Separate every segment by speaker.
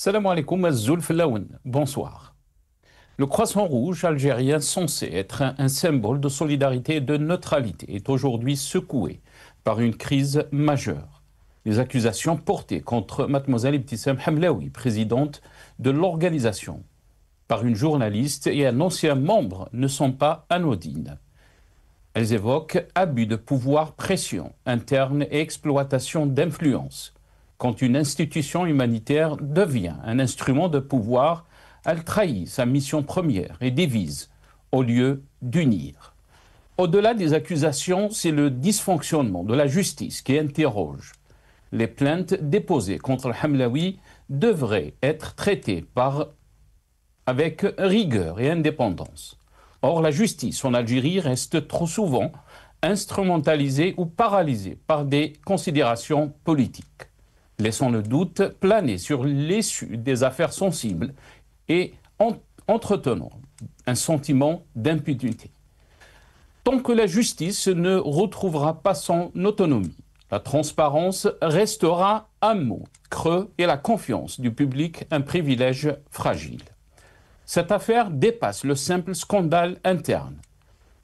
Speaker 1: Salam alaikum, Azzoul Flaoun. Bonsoir. Le croissant rouge algérien, censé être un symbole de solidarité et de neutralité, est aujourd'hui secoué par une crise majeure. Les accusations portées contre mademoiselle Ibtissam Hamlaoui, présidente de l'organisation, par une journaliste et un ancien membre, ne sont pas anodines. Elles évoquent abus de pouvoir, pression interne et exploitation d'influence. Quand une institution humanitaire devient un instrument de pouvoir, elle trahit sa mission première et divise au lieu d'unir. Au-delà des accusations, c'est le dysfonctionnement de la justice qui interroge. Les plaintes déposées contre Hamlaoui devraient être traitées avec rigueur et indépendance. Or, la justice en Algérie reste trop souvent instrumentalisée ou paralysée par des considérations politiques, laissant le doute planer sur l'issue des affaires sensibles et entretenant un sentiment d'impunité. Tant que la justice ne retrouvera pas son autonomie, la transparence restera un mot creux et la confiance du public un privilège fragile. Cette affaire dépasse le simple scandale interne.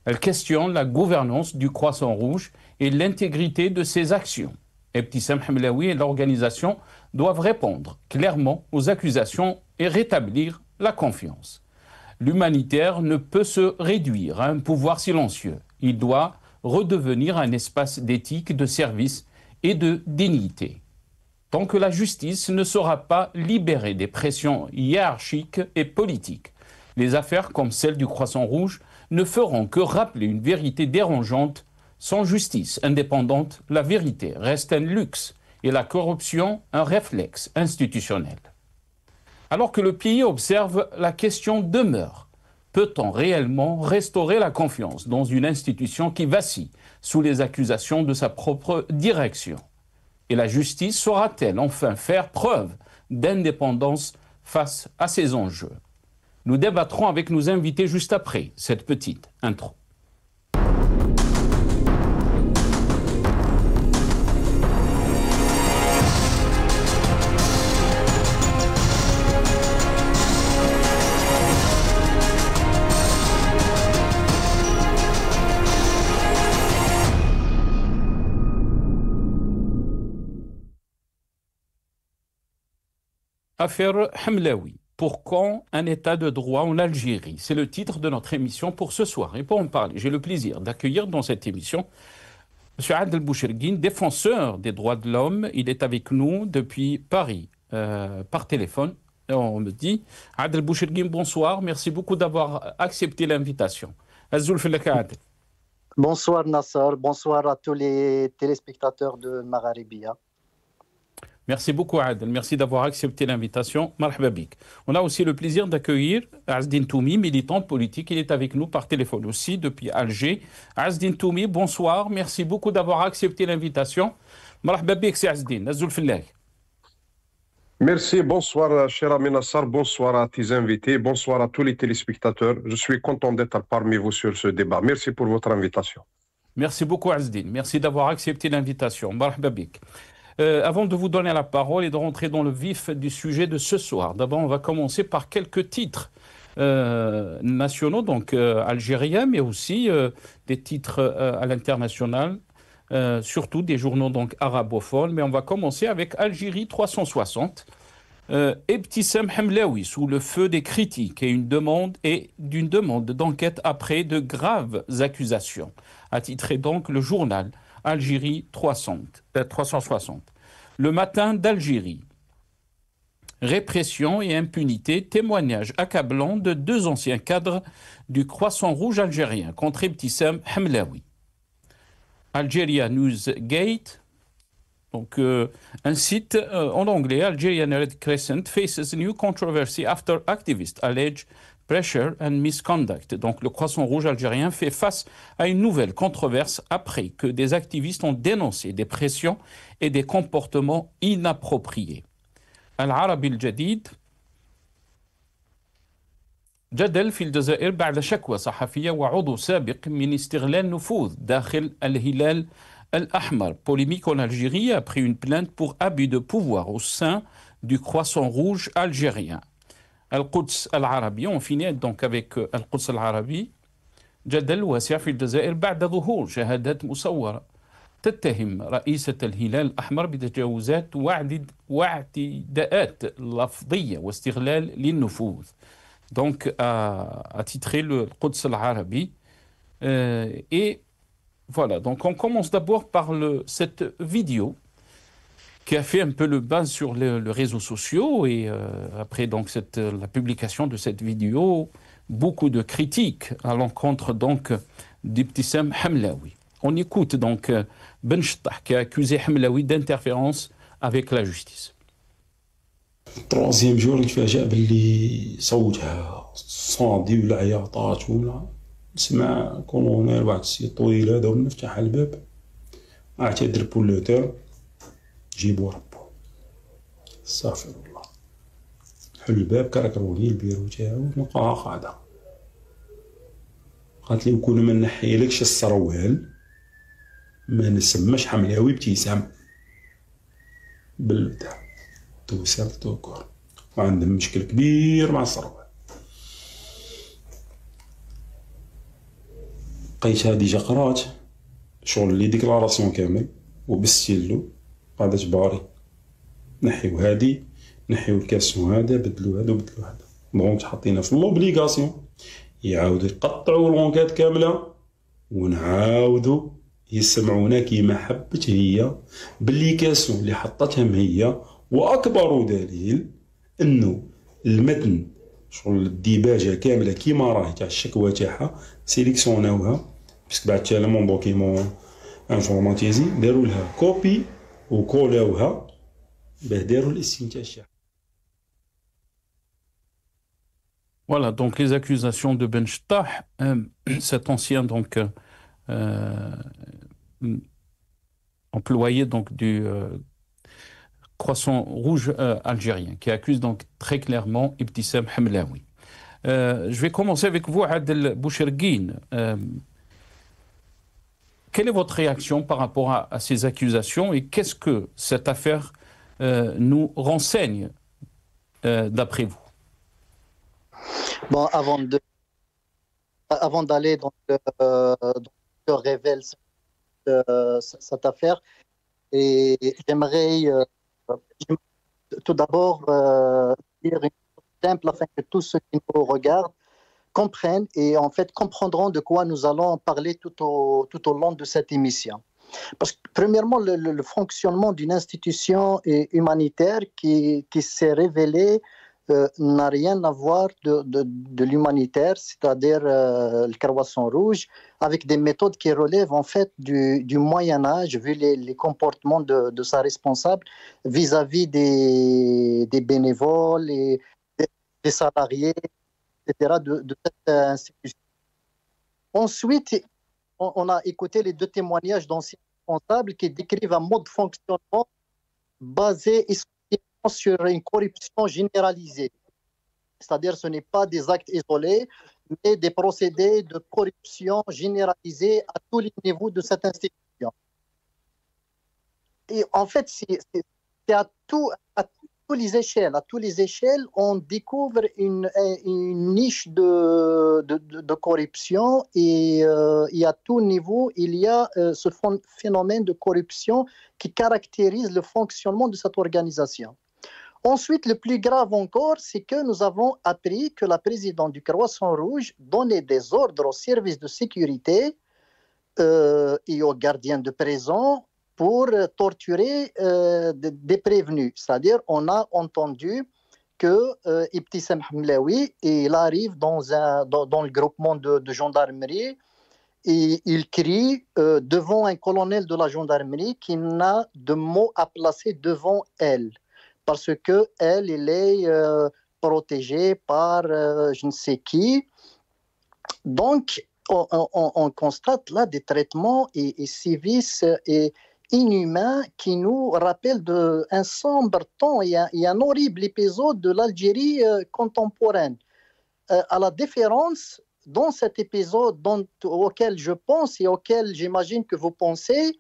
Speaker 1: Elle questionne la gouvernance du Croissant Rouge et l'intégrité de ses actions. Ibtissam Hamlaoui et l'organisation doivent répondre clairement aux accusations et rétablir la confiance. L'humanitaire ne peut se réduire à un pouvoir silencieux. Il doit redevenir un espace d'éthique, de service et de dignité. Tant que la justice ne sera pas libérée des pressions hiérarchiques et politiques, les affaires comme celle du Croissant Rouge ne feront que rappeler une vérité dérangeante. Sans justice indépendante, la vérité reste un luxe et la corruption un réflexe institutionnel. Alors que le pays observe, la question demeure. Peut-on réellement restaurer la confiance dans une institution qui vacille sous les accusations de sa propre direction? Et la justice saura-t-elle enfin faire preuve d'indépendance face à ces enjeux? Nous débattrons avec nos invités juste après cette petite intro. Affaire Hamlaoui. Pour quand un état de droit en Algérie? C'est le titre de notre émission pour ce soir. Et pour en parler, j'ai le plaisir d'accueillir dans cette émission M. Adel Boucherguine, défenseur des droits de l'homme. Il est avec nous depuis Paris, par téléphone. Et on me dit, Adel Boucherguine, bonsoir. Merci beaucoup d'avoir accepté l'invitation. Azzoul Fellaka Adel.
Speaker 2: Bonsoir Nassar, bonsoir à tous les téléspectateurs de Magharibia.
Speaker 1: Merci beaucoup Adel, merci d'avoir accepté l'invitation. Marhaba bik. On a aussi le plaisir d'accueillir Azdine Toumi, militant politique. Il est avec nous par téléphone aussi depuis Alger. Azdine Toumi, bonsoir, merci beaucoup d'avoir accepté l'invitation. Marhaba bik, c'est Azdine, Azzoul Fellah.
Speaker 3: Merci, bonsoir cher ami Nassar, bonsoir à tes invités, bonsoir à tous les téléspectateurs. Je suis content d'être parmi vous sur ce débat. Merci pour votre invitation.
Speaker 1: Merci beaucoup Azdine, merci d'avoir accepté l'invitation. Marhaba bik. Avant de vous donner la parole et de rentrer dans le vif du sujet de ce soir, d'abord on va commencer par quelques titres nationaux, donc algériens, mais aussi des titres à l'international, surtout des journaux donc arabophones. Mais on va commencer avec Algérie 360. Ibtissam Hamlaoui sous le feu des critiques et d'une demande d'enquête après de graves accusations, a titré donc le journal Algérie 360. Le matin d'Algérie. Répression et impunité, témoignage accablant de deux anciens cadres du Croissant Rouge algérien contre Ibtissam Hamlaoui. Algeria Newsgate, donc un site en anglais, Algerian Red Crescent faces new controversy after activists allege pressure and misconduct. Donc le Croissant Rouge algérien fait face à une nouvelle controverse après que des activistes ont dénoncé des pressions et des comportements inappropriés. Al-Arabi al-Jadid. جدل في الجزائر بعد شكوى صحفية وعضو سابق من استغلال نفوذ داخل الهلال الأحمر. Polémique en Algérie après une plainte pour abus de pouvoir au sein du Croissant Rouge algérien. Al-Quds al-Arabi, on finit donc avec Al-Quds al-Arabi. جدل واسع في الجزائر بعد ظهور شهادات مصورة تتهم رئيسة الهلال الأحمر بتجاوزات واعتداءات لفظية واستغلال للنفوذ. Donc, a titré le Quds al-Arabi. Et voilà, donc on commence d'abord par cette vidéo qui a fait un peu le buzz sur les réseaux sociaux. Et après donc la publication de cette vidéo, beaucoup de critiques à l'encontre donc d'Ibtissam Hamlaoui. On écoute donc Ben Chettah qui a accusé Hamlaoui d'interférence avec la justice.
Speaker 4: troisième jour نتفاجأ باللي صوتها صادي ولا عياطات ولا نسمع كولونيل واحد السي طويل هذا ونفتح الباب اعتذر بولوتور جيبو ربو استغفر الله حل الباب كركروني البيرو تاعو نلقاها قاعدة قالت لي وكون ما نحيلكش السروال ما نسماش حملاوي ابتسام بالبتاع توسال توكور وعندهم مشكل كبير مع السروال لقيتها ديجا قرات شغل لي ديكلاراسيون كامل وبالستيلو قاعدة تباري نحيو هادي نحيو الكاسيون هذا بدلو هذا وبدلو هذا دونك حطينا في لوبليغاسيون يعاودوا يقطعوا الونكات كامله ونعاودوا يسمعونا كيما حبت هي باللي كاسيون اللي حطتهم هي. واكبر دليل انه المتن شغل الديباجه كامله كيما راهي تاع الشكوى تاعها سيليكسيوناوها باسكو بعد تالمون دوكيمون انفورماتيزي داروا لها كوبي وكولاوها باه داروا الاستنتاج.
Speaker 1: Voilà, donc les accusations de Ben Chettah, cet ancien donc employé donc du Croissant Rouge algérien, qui accuse donc très clairement Ibtissam Hamlaoui. Je vais commencer avec vous, Adel Boucherguine. Quelle est votre réaction par rapport à ces accusations et qu'est-ce que cette affaire nous renseigne d'après vous?
Speaker 2: Bon, avant d'aller dans le révèle cette affaire, et j'aimerais tout d'abord dire une chose simple afin que tous ceux qui nous regardent comprennent et en fait comprendront de quoi nous allons parler tout au long de cette émission. Parce que premièrement, le fonctionnement d'une institution humanitaire qui s'est révélée n'a rien à voir de l'humanitaire, c'est-à-dire le Croissant Rouge, avec des méthodes qui relèvent en fait du Moyen-Âge, vu les comportements de sa responsable vis-à-vis des bénévoles et des salariés, etc., de cette institution. Ensuite, on a écouté les deux témoignages d'anciens responsables qui décrivent un mode de fonctionnement basé sur une corruption généralisée. C'est-à-dire ce n'est pas des actes isolés, mais des procédés de corruption généralisés à tous les niveaux de cette institution. Et en fait, c'est à tous les échelles. À tous les échelles, on découvre une niche de corruption et à tout niveau, il y a ce phénomène de corruption qui caractérise le fonctionnement de cette organisation. Ensuite, le plus grave encore, c'est que nous avons appris que la présidente du Croissant Rouge donnait des ordres aux services de sécurité et aux gardiens de prison pour torturer des prévenus. C'est-à-dire, on a entendu que Ibtissam Hamlaoui, il arrive dans le groupement de gendarmerie et il crie devant un colonel de la gendarmerie qui n'a de mots à placer devant elle. Parce qu'elle est protégée par je ne sais qui. Donc, on constate là des traitements et sévices inhumains qui nous rappellent un sombre temps et un horrible épisode de l'Algérie contemporaine. À la différence, dans cet épisode auquel je pense et auquel j'imagine que vous pensez,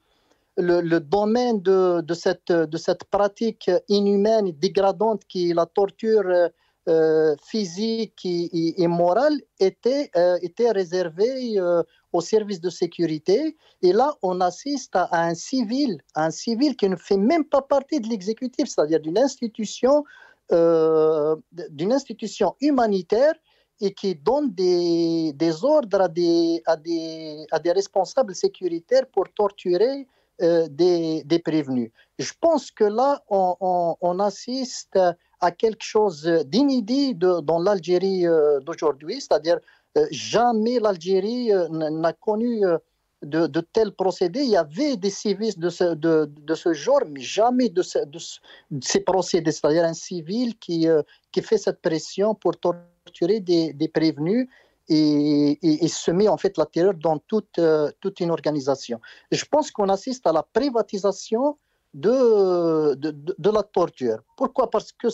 Speaker 2: le domaine de cette pratique inhumaine et dégradante qui est la torture physique et morale était réservé aux services de sécurité. Et là, on assiste à un civil qui ne fait même pas partie de l'exécutif, c'est-à-dire d'une institution humanitaire et qui donne des ordres à des responsables sécuritaires pour torturer des prévenus. Je pense que là, on assiste à quelque chose d'inédit dans l'Algérie d'aujourd'hui, c'est-à-dire jamais l'Algérie n'a connu de tels procédés. Il y avait des sévices de ce genre, mais jamais de ces procédés, c'est-à-dire un civil qui fait cette pression pour torturer des prévenus et semer en fait la terreur dans toute une organisation. Et je pense qu'on assiste à la privatisation de la torture. Pourquoi? Parce que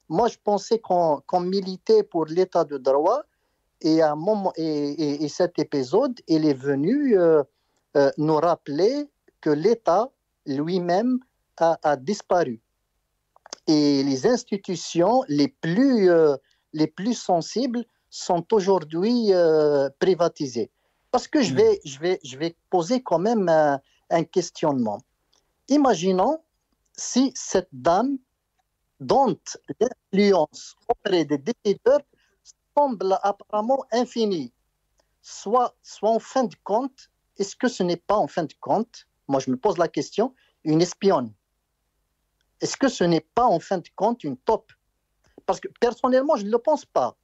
Speaker 2: moi je pensais qu'on militait pour l'état de droit, et à un moment, et cet épisode, il est venu nous rappeler que l'État lui-même a disparu. Et les institutions les plus sensibles sont aujourd'hui privatisées. Parce que je vais poser quand même un questionnement. Imaginons si cette dame, dont l'influence auprès des décideurs semble apparemment infinie, soit en fin de compte, est-ce que ce n'est pas en fin de compte, moi je me pose la question, une espionne? Est-ce que ce n'est pas en fin de compte une taupe? Parce que personnellement je ne le pense pas.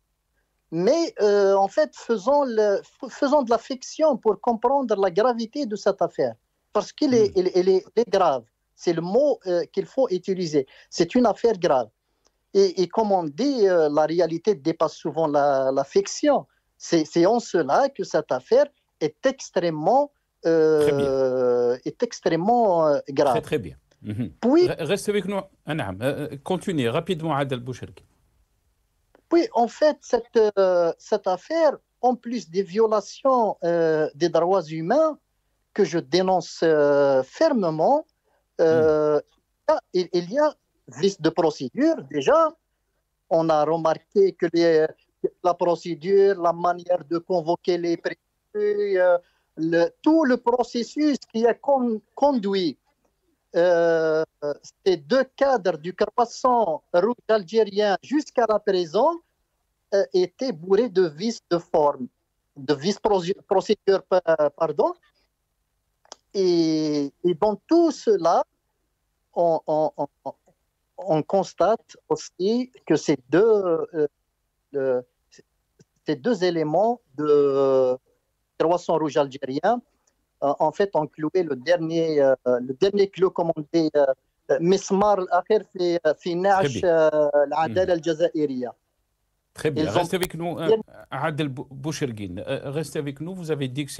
Speaker 2: Mais en fait, faisons de la fiction pour comprendre la gravité de cette affaire. Parce qu'elle est grave. C'est le mot qu'il faut utiliser. C'est une affaire grave. Et comme on dit, la réalité dépasse souvent la fiction. C'est en cela que cette affaire est extrêmement grave.
Speaker 1: Très, très bien.
Speaker 2: Puis,
Speaker 1: restez avec nous. Continuez rapidement, Adel Bouchergine.
Speaker 2: Oui, en fait, cette affaire, en plus des violations des droits humains que je dénonce fermement, il y a vice de procédure. Déjà, on a remarqué que la procédure, la manière de convoquer les prévenus, tout le processus qui a conduit ces deux cadres du croissant rouge algérien jusqu'à la prison étaient bourrés de vices de forme, de vice-procédure, pardon. Et dans tout cela, on constate aussi que ces deux éléments de croissant rouge algérien en fait ont cloué le dernier clou, comme on dit, مسمار الأخير في نعش العدالة الجزائرية.
Speaker 1: Très bien. Restez avec nous, Adel Bouchergine. Restez avec nous. Vous avez dit que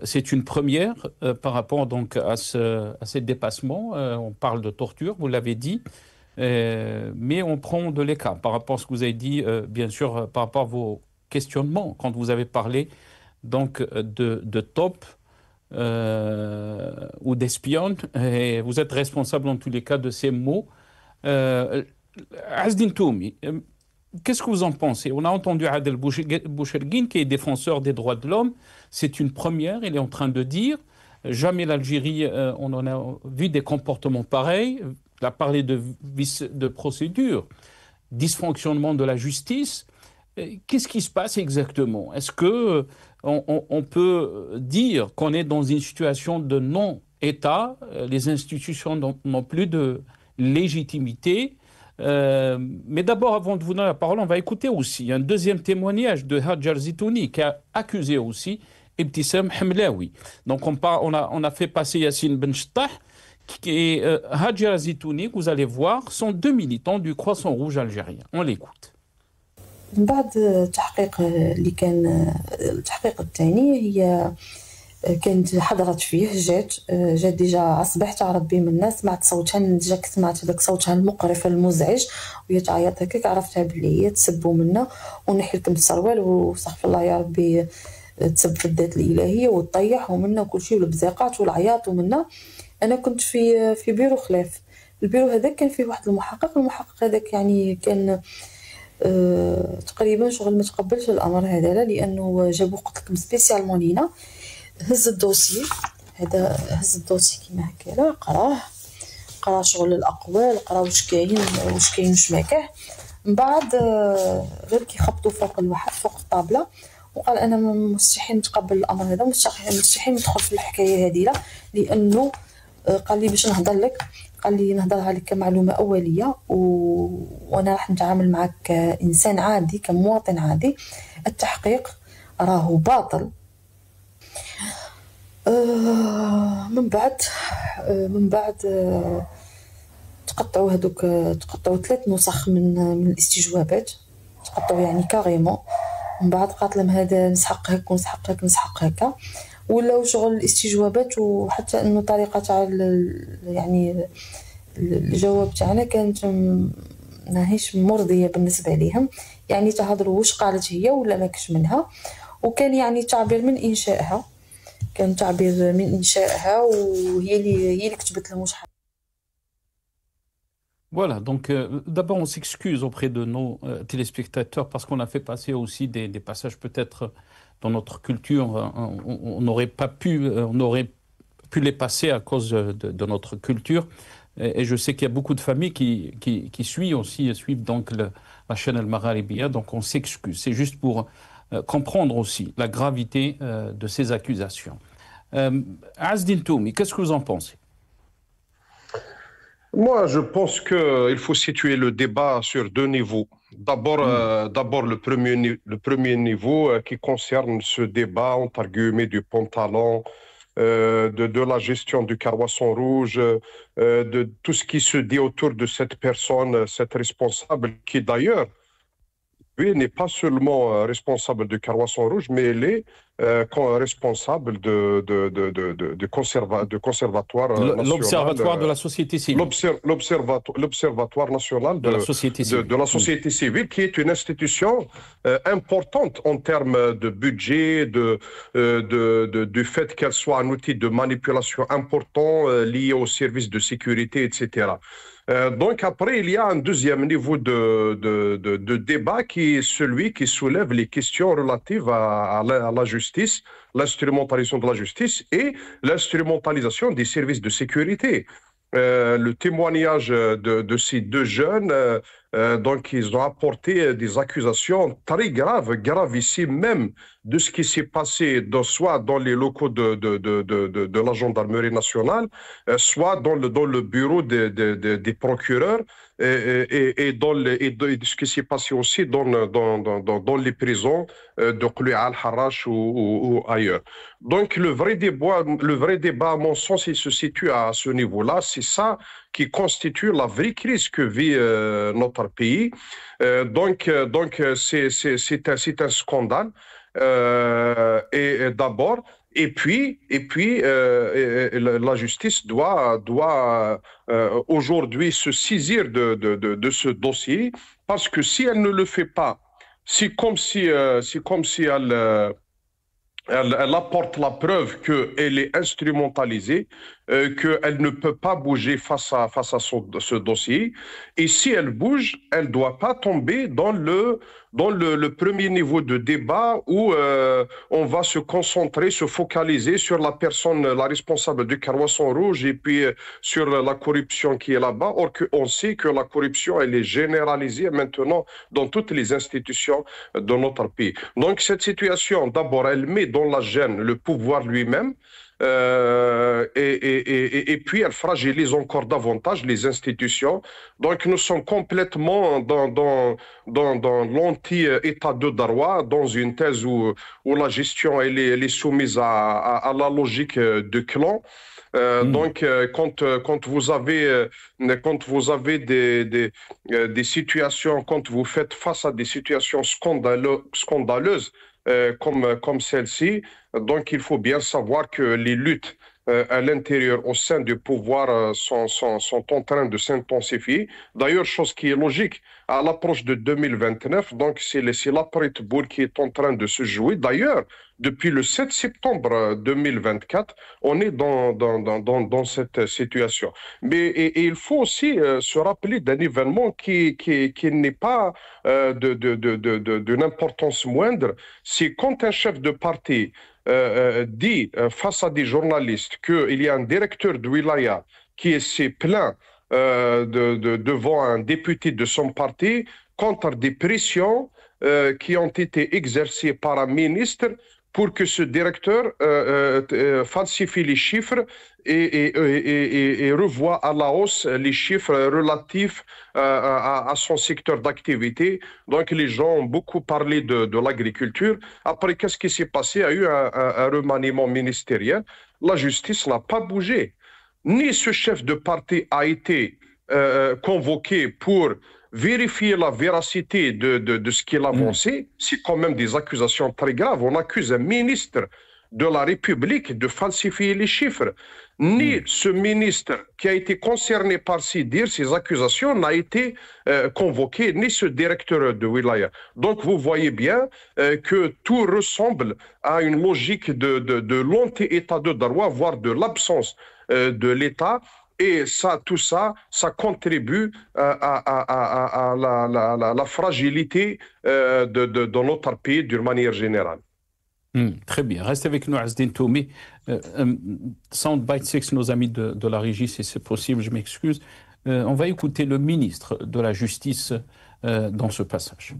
Speaker 1: c'est une première par rapport donc à ces dépassements. On parle de torture, vous l'avez dit, mais on prend de l'écart par rapport à ce que vous avez dit, bien sûr, par rapport à vos questionnements quand vous avez parlé donc de top. Ou d'espionne, et vous êtes responsable en tous les cas de ces mots. Azdin Toumi, qu'est-ce que vous en pensez? On a entendu Adel Bouchergine, qui est défenseur des droits de l'homme. C'est une première, il est en train de dire jamais l'Algérie, on en a vu des comportements pareils. Il a parlé de procédure, dysfonctionnement de la justice. Qu'est-ce qui se passe exactement? Est-ce que on peut dire qu'on est dans une situation de non-État? Les institutions n'ont plus de légitimité. Mais d'abord, avant de vous donner la parole, on va écouter aussi un deuxième témoignage de Hadjar Zitouni, qui a accusé aussi Ibtissam Hamlaoui. Donc on a fait passer Yassine Benchtah et Hadjar Zitouni, que vous allez voir, sont deux militants du Croissant Rouge algérien. On l'écoute.
Speaker 5: من بعد التحقيق اللي كان التحقيق الثاني هي كانت حضرت فيه جات ديجا اصبحت عرض بيه من الناس سمعت صوتها جاك سمعت داك صوتها المقرف المزعج وهي تعيط هكاك عرفتها بلي هي تسبوا منا ونحي لكم السروال وصحف الله يا ربي تسب في الذات الالهيه وتطيح ومنا وكل شيء والبزاقات والعياط ومنا. انا كنت في بيرو خلاف. البيرو هذاك كان فيه واحد المحقق هذاك يعني كان تقريبا شغل ما تقبلش الامر هذا، لا لانه جابوا قلت لكم سبيسيالمون لينا. هز الدوسي هذا، هز الدوسي كيما هكا، قرا شغل الاقوال، قرا واش كاين واش ما كاين. من بعد غير كي خبطوا فوق الطابله وقال انا مستحيل نتقبل الامر هذا، مستحيل ندخل في الحكايه هذه، لا لانه قال لي باش نهضر لك، قال لي نهضرها لك كمعلومه اوليه وانا راح نتعامل معك كانسان عادي كمواطن عادي. التحقيق راهو باطل. من بعد تقطعوا 3 نسخ من الاستجوابات، تقطعوا يعني كاريمون. من بعد قالت لهم هذا نسحق هكا ونسحق هكا، ولاو شغل الاستجوابات وحتى انه طريقه تاع يعني الجواب تاعنا كانت ماهيش مرضيه بالنسبه ليهم، يعني تهضروا واش قالت هي ولا ماكش منها، وكان يعني تعبير من انشائها، وهي اللي كتبت لهم واش.
Speaker 1: Voilà, donc d'abord on s'excuse auprès de nos téléspectateurs parce qu'on a fait passer aussi des passages peut-être dans notre culture, on n'aurait pas pu les passer à cause de notre culture. Et je sais qu'il y a beaucoup de familles qui suivent donc la chaîne El Magharibia, donc on s'excuse. C'est juste pour comprendre aussi la gravité de ces accusations. Azdin Toumi, qu'est-ce que vous en pensez?
Speaker 3: Moi, je pense qu'il faut situer le débat sur 2 niveaux. D'abord le premier niveau qui concerne ce débat, entre guillemets, du pantalon, de la gestion du Carroisson rouge, de tout ce qui se dit autour de cette personne, cette responsable, qui d'ailleurs, lui, n'est pas seulement responsable du Carroisson rouge, mais elle est responsable de conservatoire national.
Speaker 1: L'Observatoire de la société civile.
Speaker 3: L'Observatoire national de la société civile, qui est une institution importante en termes de budget, du fait qu'elle soit un outil de manipulation important lié aux services de sécurité, etc. Donc après, il y a un deuxième niveau de débat qui est celui qui soulève les questions relatives à la justice, l'instrumentalisation de la justice et l'instrumentalisation des services de sécurité. Le témoignage de ces 2 jeunes, donc ils ont apporté des accusations très gravissimes même de ce qui s'est passé soit dans les locaux de la gendarmerie nationale, soit dans le bureau des procureurs et de ce qui s'est passé aussi dans les prisons de Qlou'a al-Harrach ou ailleurs. Donc le vrai débat, à mon sens, il se situe à ce niveau-là. C'est ça qui constitue la vraie crise que vit notre pays. Donc c'est un scandale. Et puis la justice doit aujourd'hui se saisir de ce dossier, parce que si elle ne le fait pas, c'est comme si elle apporte la preuve qu'elle est instrumentalisée, qu'elle ne peut pas bouger face à ce dossier. Et si elle bouge, elle ne doit pas tomber dans le premier niveau de débat où on va se concentrer, se focaliser sur la personne, la responsable du Carroisson rouge, et puis sur la corruption qui est là-bas. Or on sait que la corruption, elle est généralisée maintenant dans toutes les institutions de notre pays. Donc cette situation, d'abord, elle met dans la gêne le pouvoir lui-même. Et puis elle fragilise encore davantage les institutions. Donc nous sommes complètement dans l'anti-état de droit, dans une thèse où la gestion elle est soumise à la logique de clan. Donc quand vous avez des situations, quand vous faites face à des situations scandaleuses comme celle-ci, donc il faut bien savoir que les luttes à l'intérieur, au sein du pouvoir, sont en train de s'intensifier. D'ailleurs, chose qui est logique, à l'approche de 2029, donc c'est l'après-boule qui est en train de se jouer. D'ailleurs, depuis le 7 septembre 2024, on est dans cette situation. Mais et il faut aussi se rappeler d'un événement qui n'est pas d'une importance moindre. C'est quand un chef de parti dit face à des journalistes qu'il y a un directeur de wilaya qui s'est plaint devant un député de son parti contre des pressions qui ont été exercées par un ministre pour que ce directeur falsifie les chiffres et revoie à la hausse les chiffres relatifs à son secteur d'activité. Donc les gens ont beaucoup parlé de l'agriculture. Après, qu'est-ce qui s'est passé? Il y a eu un remaniement ministériel. La justice n'a pas bougé. Ni ce chef de parti a été convoqué pour vérifier la véracité de ce qu'il a avancé. C'est quand même des accusations très graves. On accuse un ministre de la République de falsifier les chiffres. Ni ce ministre qui a été concerné par ces accusations n'a été convoqué, ni ce directeur de wilaya. Donc vous voyez bien que tout ressemble à une logique de l'anti-état de droit, voire de l'absence de l'État. Et tout ça contribue à la fragilité de notre pays d'une manière générale.
Speaker 1: Très bien. Restez avec nous, Azdine Toumi. Soundbite 6, nos amis de la régie, si c'est possible, je m'excuse. On va écouter le ministre de la Justice dans ce passage.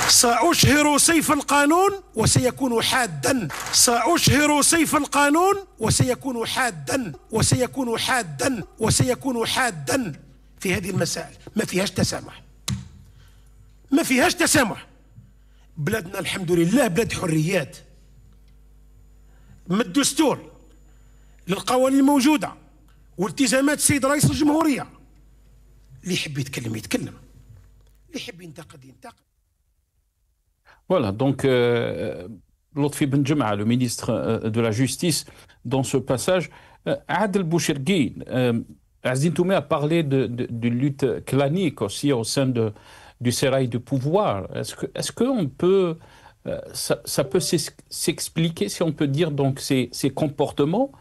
Speaker 6: سأشهر سيف القانون وسيكون حادا سأشهر سيف القانون وسيكون حادا وسيكون حادا وسيكون حادا في هذه المسائل. ما فيهاش تسامح، ما فيهاش تسامح. بلادنا الحمد لله بلاد حريات، من الدستور للقوانين الموجودة والتزامات السيد رئيس الجمهورية. اللي يحب يتكلم يتكلم، اللي يحب ينتقد ينتقد.
Speaker 1: Voilà, donc Lotfi Benjema, le ministre de la Justice, dans ce passage, Adel Bouchergui, Azdine Toumi a parlé d'une lutte clanique aussi au sein du sérail du pouvoir. Est-ce qu'on peut, ça peut s'expliquer, si on peut dire, donc ces comportements,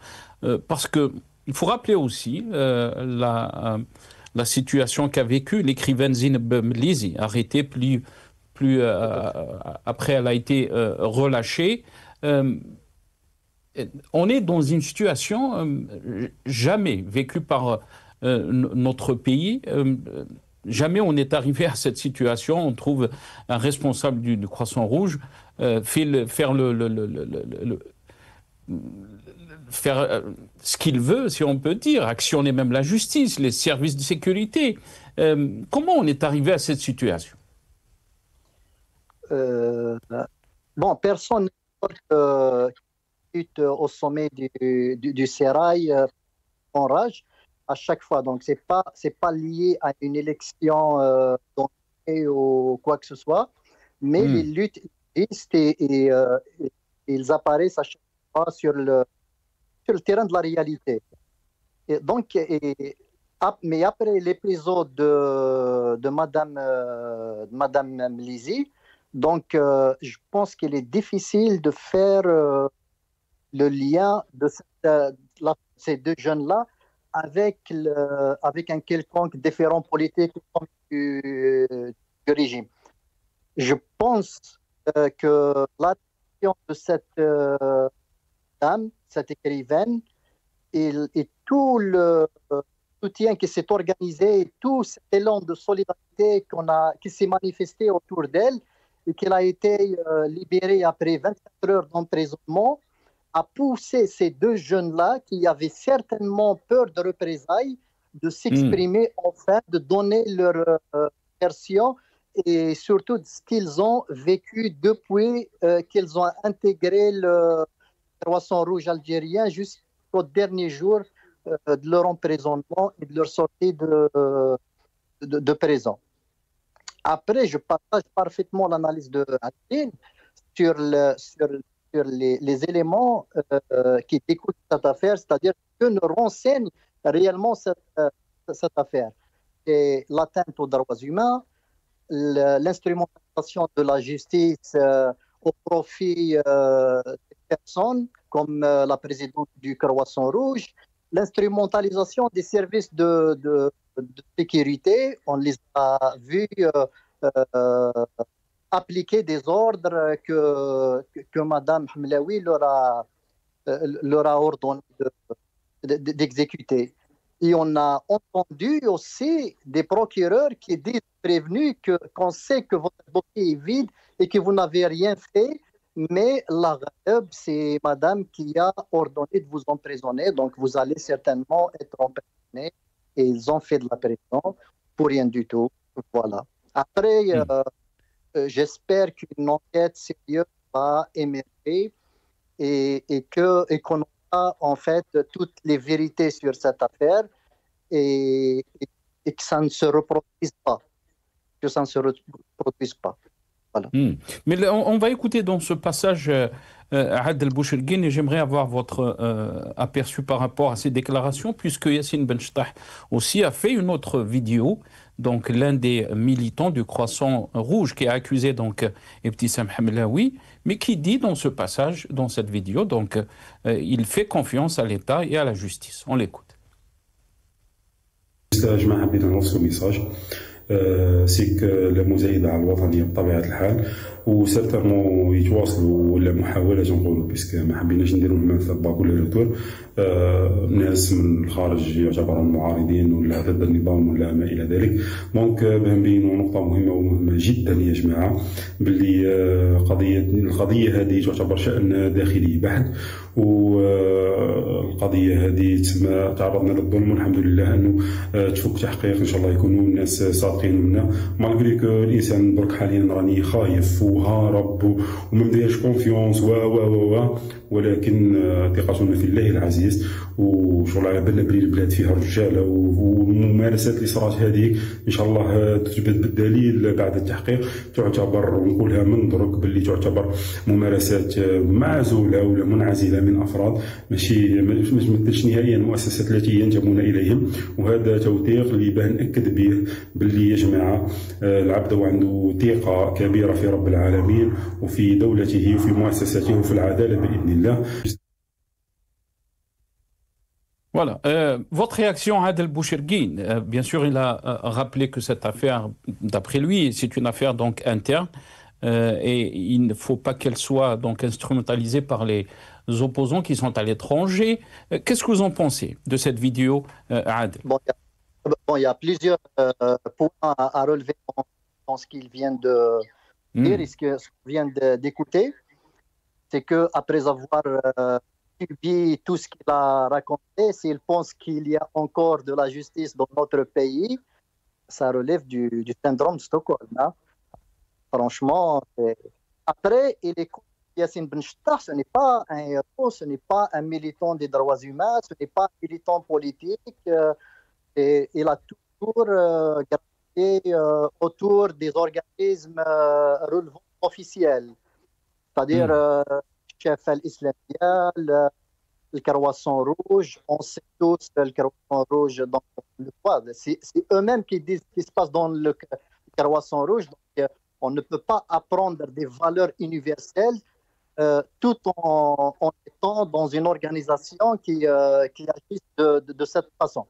Speaker 1: parce que il faut rappeler aussi la situation qu'a vécue l'écrivaine Zineb Mlizi, arrêtée plus après elle a été relâchée. On est dans une situation jamais vécue par notre pays. Jamais on est arrivé à cette situation. On trouve un responsable du Croissant Rouge faire ce qu'il veut, si on peut dire, actionner même la justice, les services de sécurité. Comment on est arrivé à cette situation?
Speaker 2: Bon, personne au sommet du sérail enrage à chaque fois. Donc, c'est pas lié à une élection ou quoi que ce soit, mais les luttes existent et ils apparaissent à chaque fois sur le terrain de la réalité. Et donc, mais après l'épisode de Madame Mlizi, donc, je pense qu'il est difficile de faire le lien de ces deux jeunes-là avec un quelconque différent politique du régime. Je pense que l'action de cette dame, cette écrivaine, et tout le soutien qui s'est organisé, et tout cet élan de solidarité qui s'est manifesté autour d'elle, et qu'elle a été libérée après 24 heures d'emprisonnement, a poussé ces deux jeunes-là, qui avaient certainement peur de représailles, de s'exprimer enfin, de donner leur version et surtout de ce qu'ils ont vécu depuis qu'ils ont intégré le Croissant Rouge algérien jusqu'au dernier jour de leur emprisonnement et de leur sortie de prison. Après, je partage parfaitement l'analyse de Adeline sur sur les éléments qui découlent de cette affaire, c'est-à-dire que nous renseigne réellement cette affaire. Et l'atteinte aux droits humains, l'instrumentalisation de la justice au profit des personnes comme la présidente du Croissant Rouge, l'instrumentalisation des services de sécurité, on les a vus appliquer des ordres que Mme Hamlaoui leur a ordonné d'exécuter. Et on a entendu aussi des procureurs qui disent prévenus qu'on sait que votre dossier est vide et que vous n'avez rien fait, mais la Ghaleb, c'est madame qui a ordonné de vous emprisonner, donc vous allez certainement être emprisonné. Et ils ont fait de la prison pour rien du tout. Voilà. Après, j'espère qu'une enquête sérieuse va émerger et qu'on aura en fait toutes les vérités sur cette affaire et que ça ne se reproduise pas. Que ça ne se reproduise pas. Voilà.
Speaker 1: Mais là, on va écouter dans ce passage Adel Boucherguine et j'aimerais avoir votre aperçu par rapport à ces déclarations, puisque Yassine Benchtah aussi a fait une autre vidéo, donc l'un des militants du Croissant Rouge qui a accusé donc Ebtissam Hamlaoui, mais qui dit dans ce passage, dans cette vidéo, donc il fait confiance à l'État et à la justice. On l'écoute.
Speaker 4: سيك المزايدة على الوطنية بطبيعة الحال وسيرتامون يتواصلوا ولا محاولة نقولوا باسكو ما حبيناش نديروا مثل باكو روتور ناس من الخارج يعتبروا معارضين ولا ضد النظام ولا ما الى ذلك. دونك باه نبينوا نقطة مهمة ومهمة جدا يا جماعة باللي القضية هذه تعتبر شأن داخلي بحت والقضية هذه تسمى تعرضنا للظلم والحمد لله انه تفك تحقيق ان شاء الله يكونوا الناس صادقين منا مالغري كو الانسان درك حاليا راني خايف وهارب وما مديرش كونفيونس ولكن ثقتنا في الله العزيز وشغل على بالنا بلي البلاد فيها رجاله والممارسات اللي صارت هذه ان شاء الله تثبت بالدليل بعد التحقيق تعتبر ونقولها من درك باللي تعتبر ممارسات معزوله ولا منعزله من افراد ماشي ما تمثلش نهائيا مؤسسات التي ينتمون اليهم وهذا توثيق اللي باه ناكد به باللي يا جماعه العبد عنده ثقه كبيره في رب العالمين وفي دولته وفي مؤسساته وفي العداله باذن الله.
Speaker 1: Voilà. Votre réaction, Adel Boucherguine, bien sûr, il a rappelé que cette affaire, d'après lui, c'est une affaire donc interne et il ne faut pas qu'elle soit donc instrumentalisée par les opposants qui sont à l'étranger. Qu'est-ce que vous en pensez de cette vidéo, Adel?
Speaker 2: Bon, il y a plusieurs points à relever dans ce qu'il vient de dire et ce qu'on vient d'écouter. C'est qu'après avoir subi tout ce qu'il a raconté, s'il pense qu'il y a encore de la justice dans notre pays, ça relève du syndrome de Stockholm. Hein. Franchement, après, il écoute Yassine Benchtah, ce n'est pas un héros, ce n'est pas un militant des droits humains, ce n'est pas un militant politique. Et il a toujours gravité autour des organismes relevant officiels, c'est-à-dire chef al-Islamia, le Croissant Rouge. On sait tous le Croissant Rouge dans le quad. C'est eux-mêmes qui disent ce qui se passe dans le Croissant Rouge. Donc, on ne peut pas apprendre des valeurs universelles tout en étant dans une organisation qui agit de cette façon.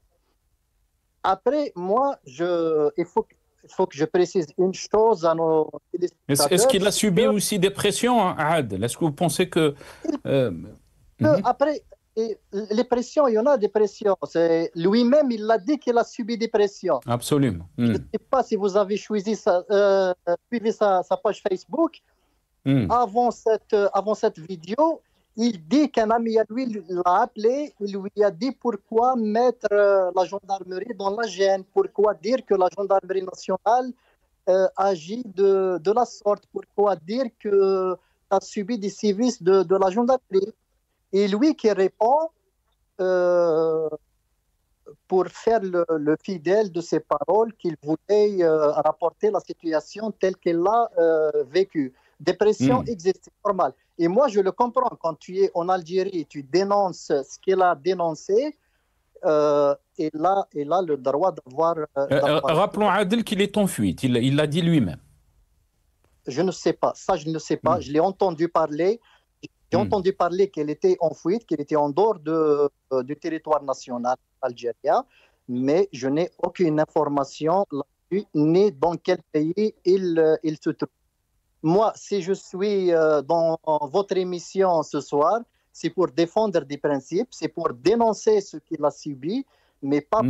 Speaker 2: Après, moi, il faut que je précise une chose à nos téléspectateurs.
Speaker 1: Est-ce qu'il a subi aussi des pressions, Adel? Est-ce que vous pensez que...
Speaker 2: Après, les pressions, il y en a des pressions. Lui-même, il a dit qu'il a subi des pressions.
Speaker 1: Absolument.
Speaker 2: Je ne sais pas si vous avez suivi sa page Facebook. Avant cette vidéo, il dit qu'un ami à lui l'a appelé, il lui a dit pourquoi mettre la gendarmerie dans la gêne, pourquoi dire que la gendarmerie nationale agit de la sorte, pourquoi dire que tu as subi des sévices de la gendarmerie. Et lui qui répond pour faire le fidèle de ses paroles qu'il voulait rapporter la situation telle qu'elle l'a vécue. Des pressions existent, normal. Et moi, je le comprends. Quand tu es en Algérie, tu dénonces ce qu'il a dénoncé, et là, le droit d'avoir...
Speaker 1: Rappelons à Adel qu'il est en fuite. Il l'a dit lui-même.
Speaker 2: Je ne sais pas. Ça, je ne sais pas. Je l'ai entendu parler. J'ai entendu parler qu'elle était en fuite, qu'elle était en dehors du territoire national algérien, mais je n'ai aucune information là-dessus, ni dans quel pays il se trouve. Moi, si je suis dans votre émission ce soir, c'est pour défendre des principes, c'est pour dénoncer ce qu'il a subi, mais pas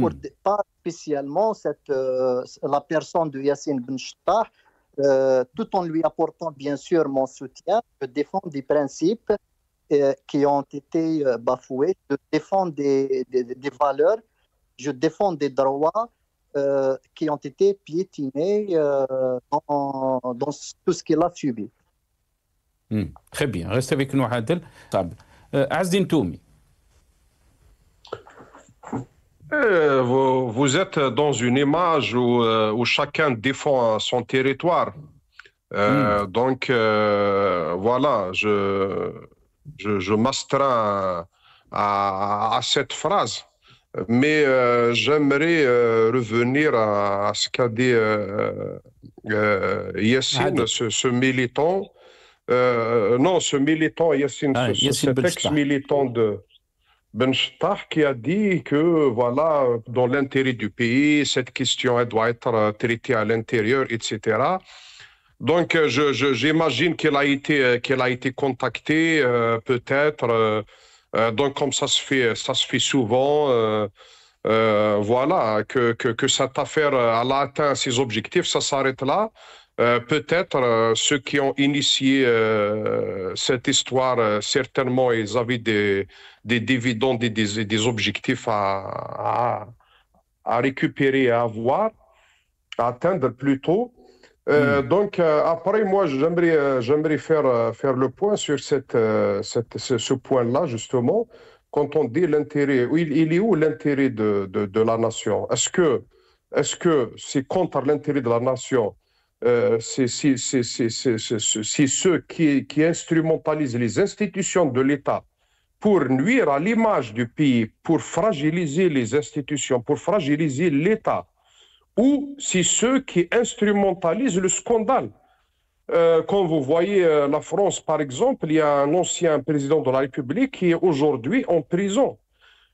Speaker 2: spécialement la personne de Yassine Benchettah, tout en lui apportant bien sûr mon soutien. Je défends des principes qui ont été bafoués, je défends des valeurs, je défends des droits qui ont été piétinés dans tout ce qu'il a subi.
Speaker 1: Très bien, restez avec nous Adel. Azdine Toumi.
Speaker 3: Vous êtes dans une image où chacun défend son territoire. Donc voilà, je m'astreins à cette phrase. Mais j'aimerais revenir à ce qu'a dit Yassine, ce militant. Non, ce militant, Yassine, cet ex-militant de Benchettah qui a dit que, voilà, dans l'intérêt du pays, cette question elle doit être traitée à l'intérieur, etc. Donc, j'imagine qu'elle a été contactée, peut-être. Donc, comme ça se fait souvent, voilà, que cette affaire elle a atteint ses objectifs, ça s'arrête là. Peut-être ceux qui ont initié cette histoire, certainement, ils avaient des dividendes et des objectifs à récupérer, à avoir, à atteindre plutôt. Donc, après, moi, j'aimerais faire le point sur ce point-là, justement. Quand on dit l'intérêt, il est où l'intérêt de la nation? Est-ce que c'est contre l'intérêt de la nation? C'est ceux qui instrumentalisent les institutions de l'État pour nuire à l'image du pays, pour fragiliser les institutions, pour fragiliser l'État, ou c'est ceux qui instrumentalisent le scandale. Quand vous voyez la France, par exemple, il y a un ancien président de la République qui est aujourd'hui en prison.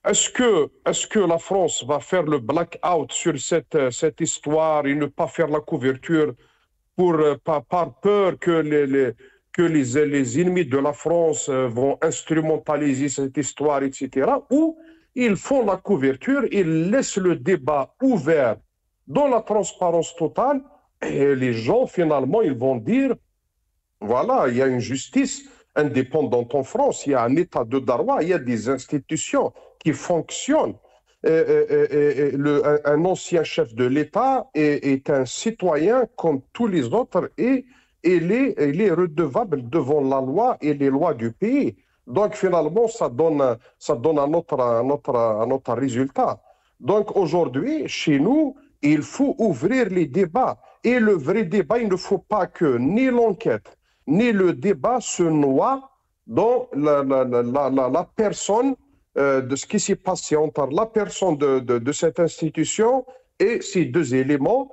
Speaker 3: Est-ce que la France va faire le blackout sur cette histoire et ne pas faire la couverture par peur que les ennemis de la France vont instrumentaliser cette histoire, etc. Ou ils font la couverture, ils laissent le débat ouvert dans la transparence totale et les gens, finalement, ils vont dire, voilà, il y a une justice indépendante en France, il y a un état de droit, il y a des institutions qui fonctionnent. Un ancien chef de l'État est un citoyen comme tous les autres et il est redevable devant la loi et les lois du pays. Donc finalement, ça donne un autre résultat. Donc aujourd'hui, chez nous, il faut ouvrir les débats. Et le vrai débat, il ne faut pas que ni l'enquête, ni le débat se noient dans la personne de ce qui s'est passé entre la personne de cette institution et ces deux éléments,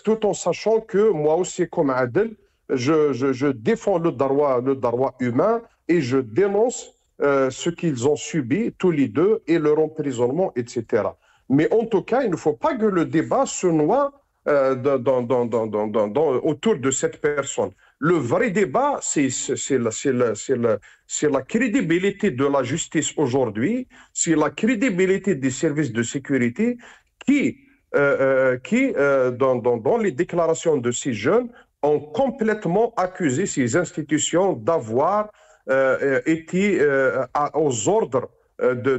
Speaker 3: tout en sachant que moi aussi, comme Adel, je défends le droit humain et je dénonce ce qu'ils ont subi, tous les deux, et leur emprisonnement, etc. Mais en tout cas, il ne faut pas que le débat se noie autour de cette personne. Le vrai débat, c'est la crédibilité de la justice aujourd'hui, c'est la crédibilité des services de sécurité qui dans les déclarations de ces jeunes, ont complètement accusé ces institutions d'avoir été aux ordres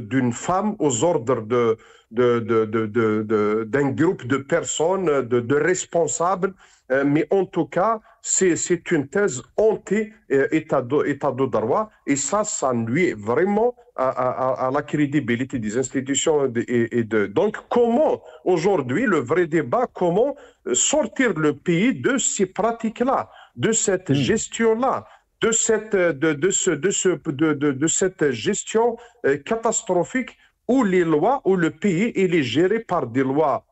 Speaker 3: d'une femme, aux ordres d'un groupe de personnes, de responsables, mais en tout cas, c'est une thèse anti-état de droit, et ça nuit vraiment à la crédibilité des institutions. Donc, comment, aujourd'hui, le vrai débat, comment sortir le pays de ces pratiques-là? de cette gestion-là, de cette gestion catastrophique où les lois, où le pays il est géré par des lois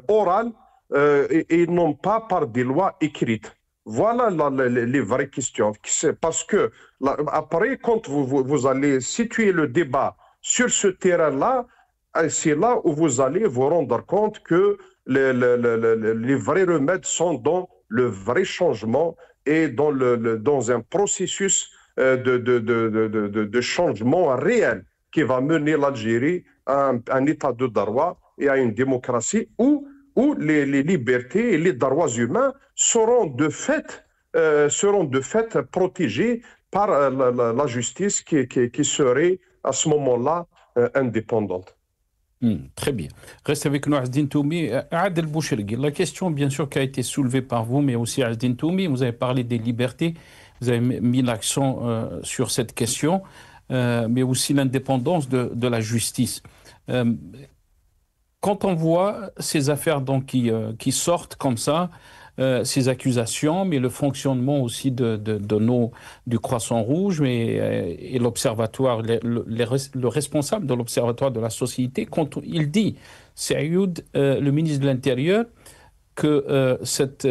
Speaker 3: orales et non pas par des lois écrites. Voilà les vraies questions. Parce que après, quand vous allez situer le débat sur ce terrain-là, c'est là où vous allez vous rendre compte que les vrais remèdes sont dans le vrai changement et dans un processus de changement réel qui va mener l'Algérie à un état de droit et à une démocratie où les libertés et les droits humains seront de fait protégés par la justice qui serait à ce moment-là indépendante.
Speaker 1: Très bien. Reste avec nous, Azdine Toumi. Adel Bouchergui, la question, bien sûr, qui a été soulevée par vous, mais aussi Azdine Toumi, vous avez parlé des libertés, vous avez mis l'accent sur cette question, mais aussi l'indépendance de la justice. Quand on voit ces affaires donc, qui sortent comme ça, ces accusations, mais le fonctionnement aussi du Croissant Rouge et l'observatoire, le responsable de l'observatoire de la société, quand il dit, Saïoud, le ministre de l'Intérieur, que cette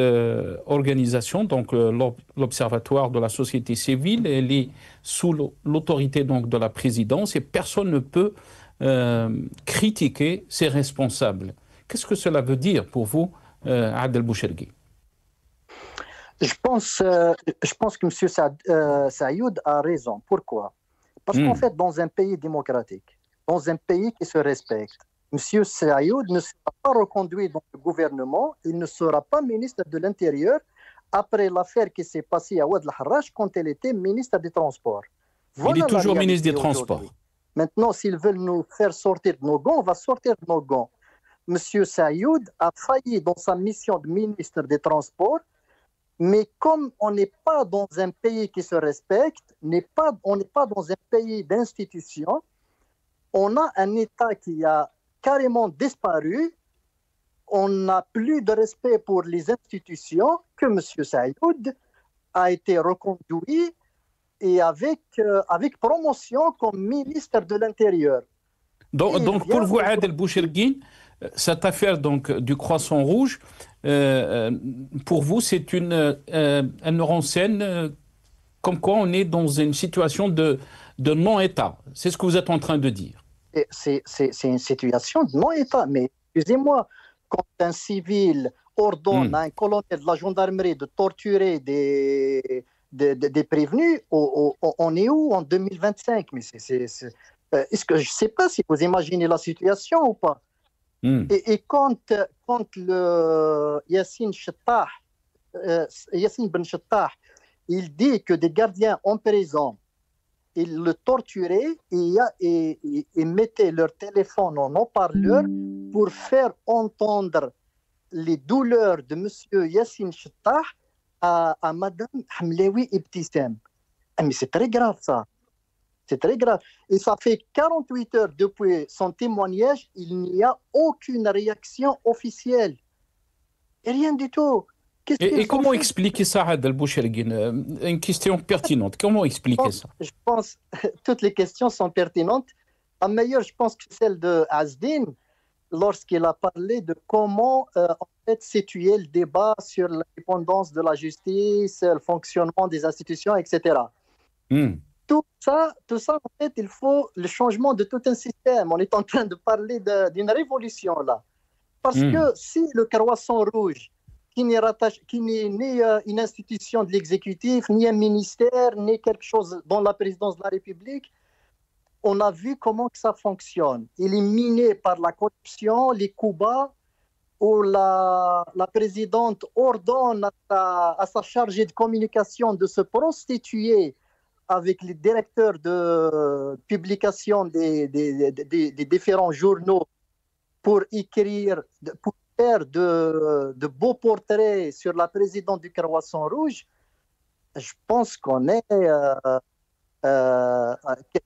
Speaker 1: organisation, donc l'observatoire de la société civile, elle est sous l'autorité donc de la présidence et personne ne peut critiquer ses responsables. Qu'est-ce que cela veut dire pour vous, Adel Bouchergui?
Speaker 2: Je pense que M. Saïoud a raison. Pourquoi? Parce qu'en fait, dans un pays démocratique, dans un pays qui se respecte, M. Saïoud ne sera pas reconduit dans le gouvernement, il ne sera pas ministre de l'Intérieur après l'affaire qui s'est passée à Ouad el-Harrach quand il était ministre des Transports.
Speaker 1: Voilà, il est toujours ministre des Transports.
Speaker 2: Maintenant, s'ils veulent nous faire sortir de nos gants, on va sortir de nos gants. M. Saïoud a failli dans sa mission de ministre des Transports, mais comme on n'est pas dans un pays qui se respecte, on n'est pas dans un pays d'institutions, on a un État qui a carrément disparu, on n'a plus de respect pour les institutions, que M. Saïoud a été reconduit et avec promotion comme ministre de l'Intérieur.
Speaker 1: Donc pour vous, Adel Bouchergui, cette affaire donc, du Croissant Rouge, pour vous, c'est une renseigne comme quoi on est dans une situation de non-État. C'est ce que vous êtes en train de dire.
Speaker 2: C'est une situation de non-État. Mais excusez-moi, quand un civil ordonne à un colonel de la gendarmerie de torturer des prévenus, on est où en 2025? Mais est-ce que je ne sais pas si vous imaginez la situation ou pas? Et quand le Yassine Ben Chettah, il dit que des gardiens en prison, ils le torturaient et mettaient leur téléphone en haut-parleur pour faire entendre les douleurs de M. Yassine Chettah à Mme Hamlaoui Ibtissam. Mais c'est très grave ça. C'est très grave. Et ça fait 48 heures depuis son témoignage, il n'y a aucune réaction officielle. Et rien du tout.
Speaker 1: Et comment expliquer ça, Adel Bouchergui? Une question pertinente. Comment expliquer ça?
Speaker 2: Je pense que toutes les questions sont pertinentes. La meilleure, je pense que celle de Azdine, lorsqu'il a parlé de comment en fait, situer le débat sur l'indépendance de la justice, le fonctionnement des institutions, etc. Tout ça, en fait, il faut le changement de tout un système. On est en train de parler d'une révolution là. Parce que si le Croissant Rouge, qui n'est ni une institution de l'exécutif, ni un ministère, ni quelque chose dans la présidence de la République, on a vu comment que ça fonctionne. Il est miné par la corruption, les coups bas, où la présidente ordonne à sa chargée de communication de se prostituer avec les directeurs de publication des différents journaux pour écrire, pour faire de beaux portraits sur la présidente du Croissant Rouge. Je pense qu'on est...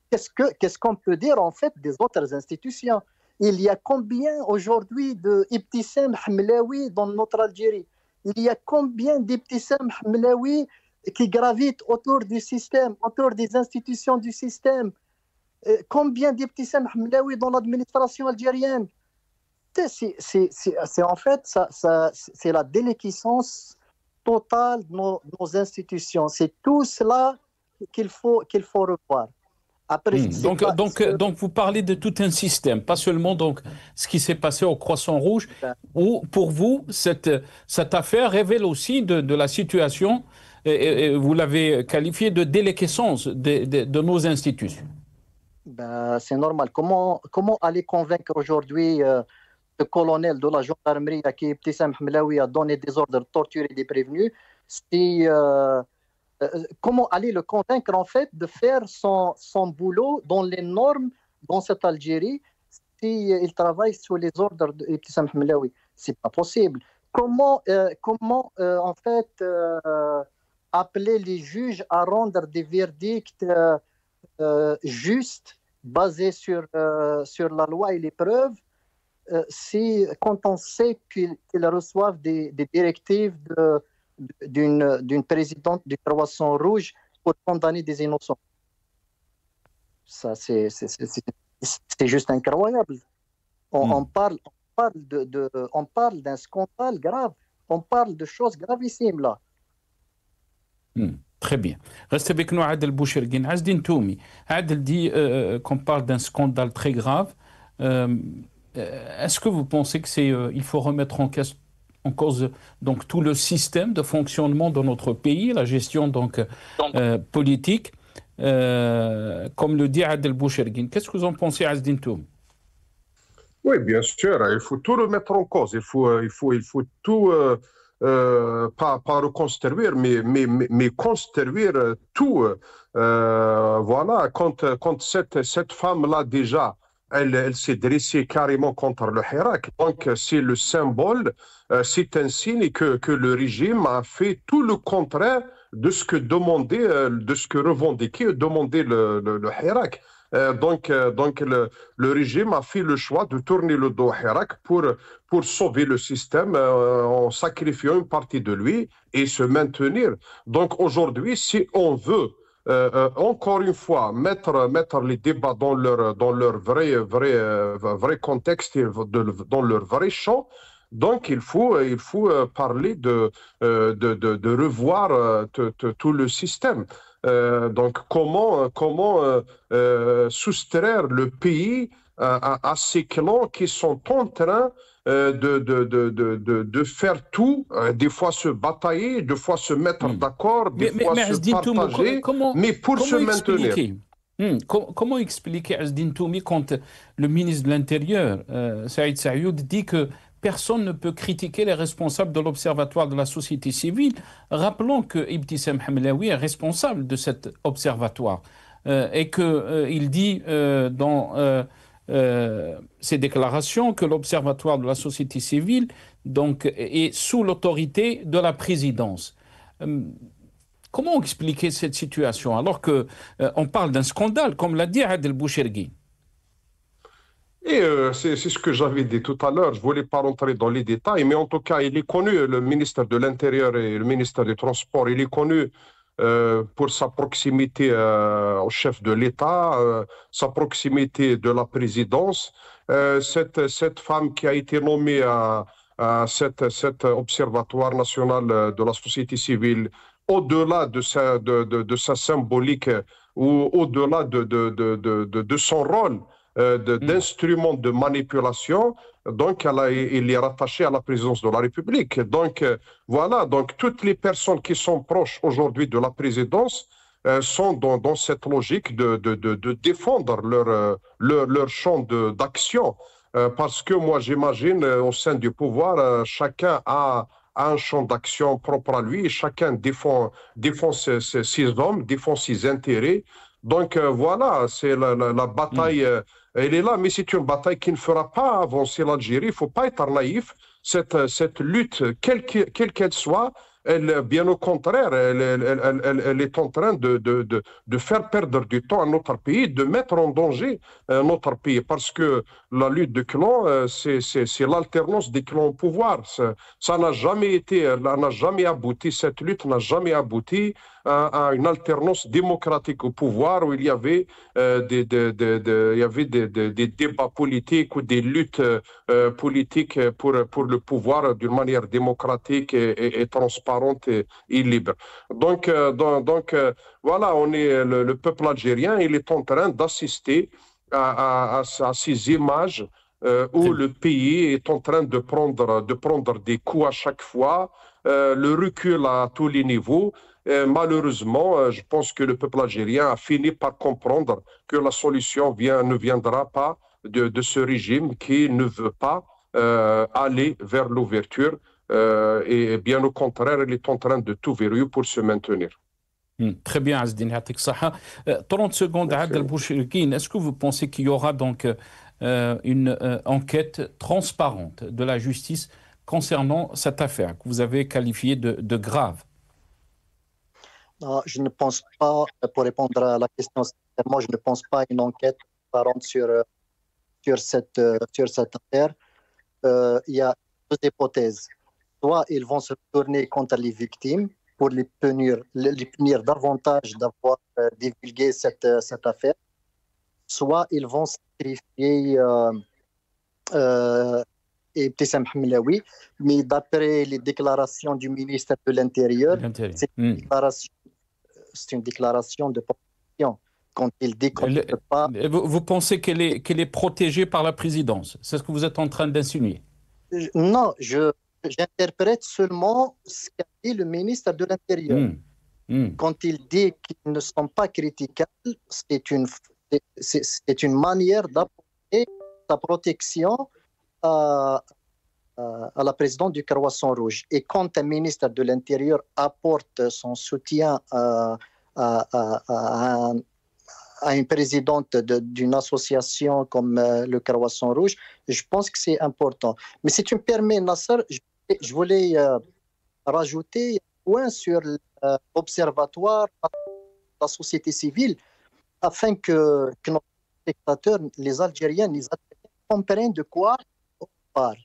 Speaker 2: qu'est-ce qu'on peut dire en fait des autres institutions? Il y a combien aujourd'hui de Ibtissam Hamlaoui dans notre Algérie? il y a combien d'Ibtissam Hamlaoui qui gravitent autour du système, autour des institutions du système. Combien d'Ibtissam Hamlaoui dans l'administration algérienne. C'est en fait, c'est la déliquescence totale de nos institutions. C'est tout cela qu'il faut revoir. Après,
Speaker 1: donc vous parlez de tout un système, pas seulement donc ce qui s'est passé au Croissant Rouge, où pour vous, cette affaire révèle aussi de la situation, et vous l'avez qualifiée de déliquescence de nos institutions.
Speaker 2: C'est normal. Comment aller convaincre aujourd'hui le colonel de la gendarmerie à qui Ibtissam Hamlaoui a donné des ordres de torturer des prévenus, comment aller le convaincre en fait de faire son boulot dans les normes dans cette Algérie s'il travaille sous les ordres d'Ibtissam Hamlaoui? C'est pas possible. Comment en fait appeler les juges à rendre des verdicts justes basés sur la loi et les preuves quand on sait qu'ils reçoivent des directives d'une présidente du Croissant Rouge pour condamner des innocents. Ça, c'est juste incroyable. On parle d'un scandale grave. On parle de choses gravissimes là.
Speaker 1: Très bien. Restez avec nous, Adel Boucherguine. Azdine Toumi. Adel dit qu'on parle d'un scandale très grave. Est-ce que vous pensez qu'il faut remettre en cause donc tout le système de fonctionnement de notre pays, la gestion politique, comme le dit Adel Boucherguine? Qu'est-ce que vous en pensez, Azdine Toumi?
Speaker 3: Oui, bien sûr, il faut tout remettre en cause. Il faut tout pas reconstruire, mais construire tout. Voilà, quand cette femme-là déjà, elle s'est dressée carrément contre le Hirak. Donc, c'est le symbole, c'est un signe que le régime a fait tout le contraire de ce que demandait, de ce que revendiquait, demandait le Hirak. Donc le régime a fait le choix de tourner le dos au Hirak pour sauver le système en sacrifiant une partie de lui et se maintenir. Donc aujourd'hui, si on veut encore une fois mettre les débats dans leur vrai contexte et dans leur vrai champ, donc il faut parler de revoir tout le système. Donc comment soustraire le pays à ces clans qui sont en train de faire tout, des fois se batailler, des fois se mettre d'accord, des fois se partager, mais pour se maintenir.
Speaker 1: Comment expliquer, Azdine Toumi, quand le ministre de l'Intérieur, Saïd Saïoud, dit que personne ne peut critiquer les responsables de l'Observatoire de la société civile? Rappelons que Ibtissam Hamlaoui est responsable de cet observatoire et qu'il dit dans ses déclarations que l'Observatoire de la société civile donc, est sous l'autorité de la présidence. Comment expliquer cette situation alors qu'on parle d'un scandale, comme l'a dit Adel Boucherguine?
Speaker 3: Et c'est ce que j'avais dit tout à l'heure. Je ne voulais pas rentrer dans les détails, mais en tout cas, il est connu, le ministre de l'Intérieur et le ministre des Transports, il est connu pour sa proximité au chef de l'État, sa proximité de la présidence. Cette femme qui a été nommée à cet observatoire national de la société civile, au-delà de sa symbolique ou au-delà de son rôle, d'instruments de manipulation, donc il est rattaché à la présidence de la République. Donc voilà, donc toutes les personnes qui sont proches aujourd'hui de la présidence sont dans cette logique de défendre leur champ d'action. Parce que moi j'imagine au sein du pouvoir, chacun a un champ d'action propre à lui, et chacun défend ses hommes, défend ses intérêts. Donc voilà, c'est la bataille, elle est là, mais c'est une bataille qui ne fera pas avancer l'Algérie. Il ne faut pas être naïf. Cette lutte, quelle qu'elle soit, bien au contraire, elle est en train de faire perdre du temps à notre pays, de mettre en danger notre pays, parce que la lutte de clans, c'est l'alternance des clans au pouvoir. Ça n'a jamais été, n'a jamais abouti, cette lutte n'a jamais abouti à une alternance démocratique au pouvoir où il y avait des débats politiques ou des luttes politiques pour le pouvoir d'une manière démocratique et transparente et libre. Donc, voilà, le peuple algérien, il est en train d'assister à ces images où le pays est en train de prendre des coups à chaque fois, le recul à tous les niveaux. Malheureusement, je pense que le peuple algérien a fini par comprendre que la solution ne viendra pas de ce régime qui ne veut pas aller vers l'ouverture et bien au contraire, il est en train de tout verrouiller pour se maintenir.
Speaker 1: Très bien, Azedine, yatik saha. 30 secondes, Adel Boucherguine. Est-ce que vous pensez qu'il y aura donc une enquête transparente de la justice concernant cette affaire que vous avez qualifiée de grave?
Speaker 2: Non, je ne pense pas, pour répondre à la question, moi je ne pense pas à une enquête transparente sur cette affaire. Il y a deux hypothèses. Soit ils vont se tourner contre les victimes pour les punir davantage d'avoir divulgué cette affaire, soit ils vont sacrifier Ibtissam Hamlaoui, mais d'après les déclarations du ministère de l'Intérieur, c'est une déclaration de protection. Quand il dit qu'on ne peut pas...
Speaker 1: Vous pensez qu'elle est protégée par la présidence? C'est ce que vous êtes en train d'insinuer?
Speaker 2: Non, j'interprète seulement ce qu'a dit le ministre de l'Intérieur. Quand il dit qu'ils ne sont pas critiquables, c'est une manière d'apporter sa protection à la présidente du Croissant Rouge. Et quand un ministre de l'Intérieur apporte son soutien à une présidente d'une association comme le Croissant Rouge, je pense que c'est important. Mais si tu me permets, Nasser, je voulais rajouter un point sur l'observatoire de la société civile afin que nos spectateurs, les Algériens, comprennent de quoi on parle.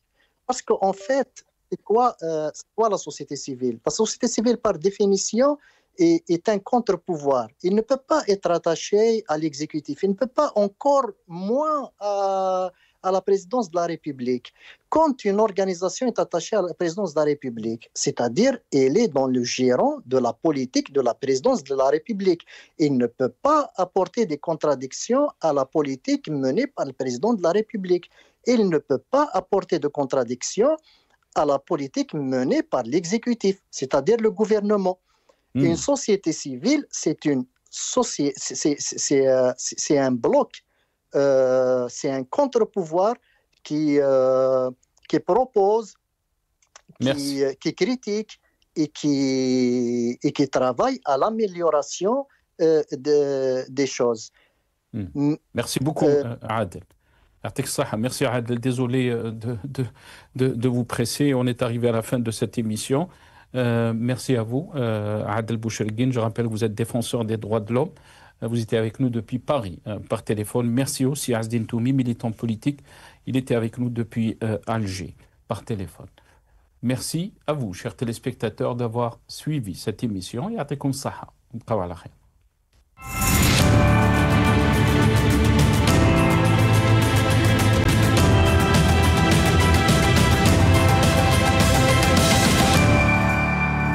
Speaker 2: Parce qu'en fait, c'est quoi la société civile? La société civile, par définition, est un contre-pouvoir. Il ne peut pas être attaché à l'exécutif. Il ne peut pas encore moins à la présidence de la République. Quand une organisation est attachée à la présidence de la République, c'est-à-dire elle est dans le giron de la politique de la présidence de la République, il ne peut pas apporter des contradictions à la politique menée par le président de la République. Il ne peut pas apporter de contradictions à la politique menée par l'exécutif, c'est-à-dire le gouvernement. Une société civile, c'est un bloc, c'est un contre-pouvoir qui propose, qui critique et qui travaille à l'amélioration des choses.
Speaker 1: Merci beaucoup, Adel. Merci Adel. Désolé de vous presser. On est arrivé à la fin de cette émission. Merci à vous, Adel Boucherguine. Je rappelle que vous êtes défenseur des droits de l'homme. Vous étiez avec nous depuis Paris par téléphone. Merci aussi à Azdine Toumi, militant politique. Il était avec nous depuis Alger par téléphone. Merci à vous, chers téléspectateurs, d'avoir suivi cette émission. Ya'tikum saha.